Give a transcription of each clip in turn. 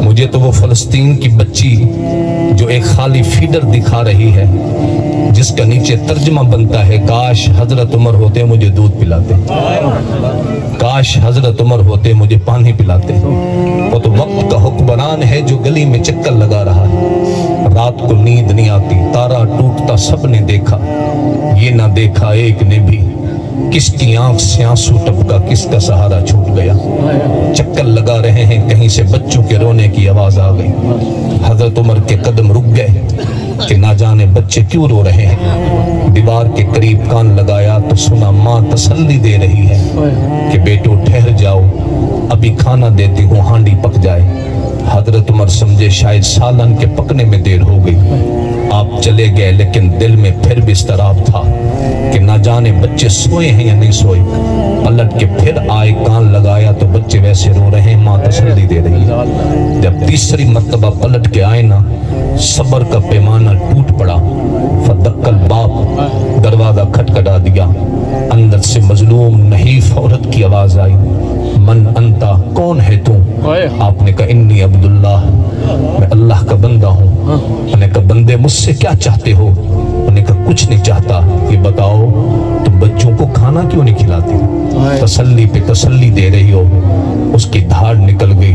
مجھے تو وہ فلسطین کی بچی جو ایک خالی فیڈر دکھا رہی ہے، جس کا نیچے ترجمہ بنتا ہے کاش حضرت عمر ہوتے مجھے دودھ پلاتے، کاش حضرت عمر ہوتے مجھے پانی پلاتے۔ وہ تو وقت کا حکمران ہے جو گلی میں چکر لگا رہا ہے، رات کو نیند نہیں آتی، تارا ٹوٹتا سب نے دیکھا، یہ نہ دیکھا ایک نے بھی، کس کی آنکھ سے آنسو ٹپکا، کس کا سہارا چھوٹ گیا۔ چکر لگا رہے ہیں، کہیں سے بچوں کے رونے کی آواز آ گئی۔ حضرت عمر کے قدم رک گئے کہ نہ جانے بچے کیوں رو رہے ہیں۔ دیوار کے قریب کان لگایا تو سنا ماں تسلی دے رہی ہے کہ بیٹو ٹھہر جاؤ، ابھی کھانا دیتی ہوں، ہانڈی پک جائے۔ حضرت عمر سمجھے شاید سالن کے پکنے میں دیر ہو گئی، آپ چلے گئے، لیکن دل میں پھر بھی اضطراب تھا کہ نہ جانے بچے سوئے ہیں یا نہیں سوئے۔ پلٹ کے پھر آئے، کان لگایا تو بچے ویسے رو رہے ہیں، ماں تسلی دے رہی ہے۔ جب تیسری مرتبہ پلٹ کے آئے نا، صبر کا پیمانہ ٹوٹ پڑا۔ فدق الباب، دروازہ کھٹکھٹا دیا، اندر سے مظلوم نحیف عورت کی آواز آئی، من انتا، کون ہے تو؟ آپ نے کہا انی عبداللہ، میں اللہ کا بندہ ہوں۔ انہوں نے کہا بندے مجھ سے کیا چاہتے ہو؟ انہوں نے کہا کچھ نہیں چاہتا، یہ بتاؤ تم بچوں کو کھانا کیوں نہیں کھلاتی؟ تسلی پہ تسلی دے رہی ہو۔ اس کی دھاڑ نکل گئی۔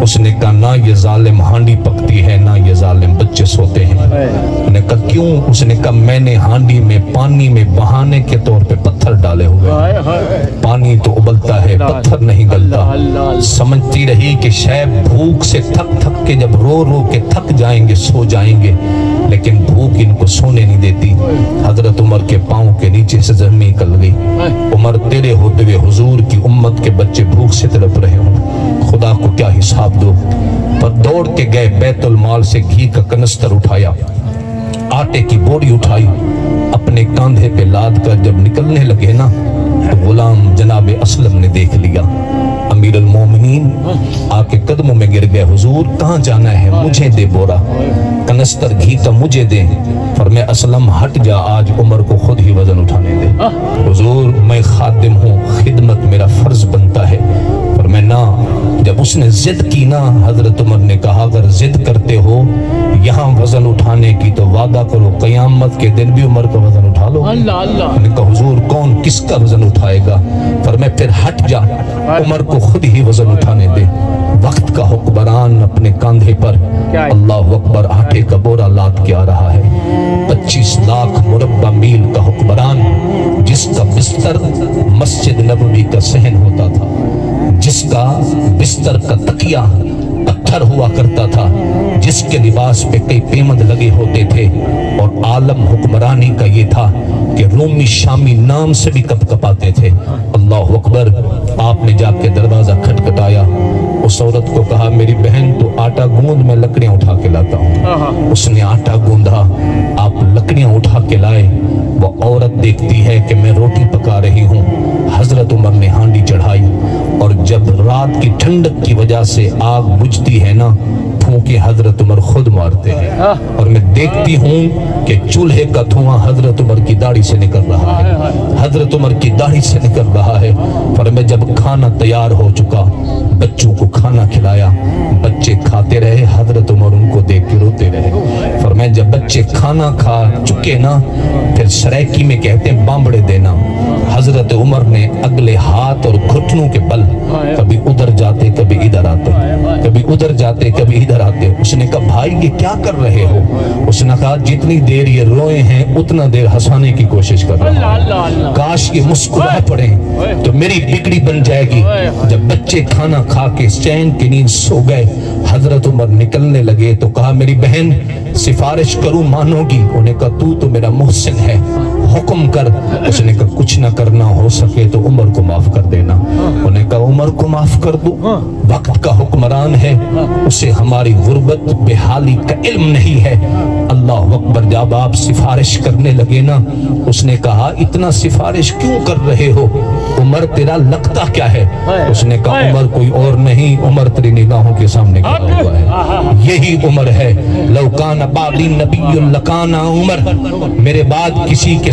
اس نے کہا نہ یہ ظالم ہانڈی پکتی ہے، نہ یہ ظالم بچے سوتے ہیں۔ انہوں نے کہا کیوں؟ اس نے کہا میں نے ہانڈی میں پانی میں بہانے کے طور پہ پتھر ڈالے ہوئے، پانی تو ابلتا ہے، پتھر نہیں گلتا۔ سمجھتی رہی کہ شاید بھوک سے تھک تھک کے جب رو رو کے تھک جائیں گے سو جائیں گے، لیکن بھوک ان کو سونے نہیں دیتی۔ حضرت عمر کے پاؤں کے نیچے سے زمین نکل گئی۔ عمر تیرے ہوتے ہوئے حضور کی امت کے بچے بھوک سے تڑپ رہے ہوں، خدا کو کیا حساب دو۔ پر دوڑ کے گئے، بیت المال سے گھی کا کنستر اٹھایا، آٹے کی بوری اٹھائی، اپنے کاندھے پہ لاد کر جب نکلنے لگے نا تو غلام جناب اسلم نے دیکھ لیا۔ امیر المومنین آ کے قدموں میں گر گئے، حضور کہاں جانا ہے؟ مجھے دے بورا، کنستر گھی کا مجھے دے۔ فرمایا اسلم ہٹ جا، آج عمر کو خود ہی وزن اٹھانے دے۔ حضور میں خادم ہوں، خدمت میرا فرض بنتا ہے۔ فرمایا نہ، جب اس نے ضد کی نا، حضرت عمر نے کہا اگر ضد کرتے ہو یہاں وزن اٹھانے کی تو وعدہ کرو قیامت کے دن بھی عمر کا وزن اٹھا لو۔ اللہ نے کہا حضور کون کس کا وزن اٹھائے گا؟ فرمایا پھر ہٹ جا، عمر کو خود ہی وزن اٹھانے دے۔ وقت کا حکمران اپنے کاندھے پر اللہ اکبر آٹے کا بورا لاد کے آ رہا ہے۔ 25 لاکھ مربع میل کا حکمران، جس کا بستر مسجد نبوی کا صحن ہوتا تھا، جس کا بستر کا تکیہ پتھر ہوا کرتا تھا، جس کے لباس پہ کئی پیمند لگے ہوتے تھے، اور عالم حکمرانی کا یہ تھا کہ رومی شامی نام سے بھی کپ کپاتے تھے۔ اللہ اکبر۔ آپ نے جا کے دروازہ کھٹکھٹایا، اس عورت کو کہا میری بہن تو آٹا گوند میں لکڑیاں اٹھا کے لاتا ہوں۔ اس نے آٹا گوندھا، آپ لکڑیاں اٹھا کے لائے۔ وہ عورت دیکھتی ہے کہ میں روٹی پکا رہی ہوں۔ حضرت عمر نے ہانڈی چڑھائی، اور جب رات کی ٹھنڈک کی وجہ سے آگ بجھتی ہے نا، پھونکے حضرت عمر خود مارتے ہیں، اور میں دیکھتی ہوں کہ چولہے کا دھواں حضرت عمر کی داڑھی سے نکل رہا ہے، حضرت عمر کی داڑھی سے نکل رہا ہے۔ پر میں جب کھانا تیار ہو چکا، بچوں کو کھانا کھلایا، بچے کھاتے رہے، حضرت عمر ان کو دیکھ کے روتے رہے۔ فرمایا جب بچے کھانا کھا چکے نا، پھر سرائکی میں کہتے ہیں بامبڑے دینا۔ حضرت عمر نے اگلے ہاتھ اور گھٹنوں کے بل کبھی ادھر جاتے کبھی ادھر آتے، کبھی ادھر جاتے کبھی ادھر آتے۔ اس نے کہا بھائی یہ کیا کر رہے ہو؟ اس نے کہا جتنی دیر یہ روئے ہیں اتنا دیر ہنسانے کی کوشش کر رہا ہوں، کاش یہ مسکرا پڑیں تو میری بگڑی بن جائے گی۔ جب بچے کھانا کھا کے چین کی نیند سو گئے، حضرت عمر نکلنے لگے تو کہا میری بہن سفارش کروں مانو گی؟ انہیں کہا تو میرا محسن ہے، حکم کر۔ اس نے کہا کچھ نہ کرنا، ہو سکے تو عمر کو معاف کر دینا۔ انہیں کہا عمر کو معاف کر دو، وقت کا حکمران ہے، اسے ہماری غربت بے حالی کا علم نہیں ہے۔ اللہ اکبر۔ جب آپ سفارش کرنے لگے نا، اس نے کہا اتنا سفارش کیوں کر رہے ہو؟ عمر تیرا لگتا کیا ہے؟ اس نے کہا عمر کوئی اور نہیں، عمر تیری نگاہوں کے سامنے کھڑا ہوا ہے، یہی عمر ہے۔ لو کان بعدی نبی لکان عمر، میرے بعد کسی کے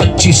25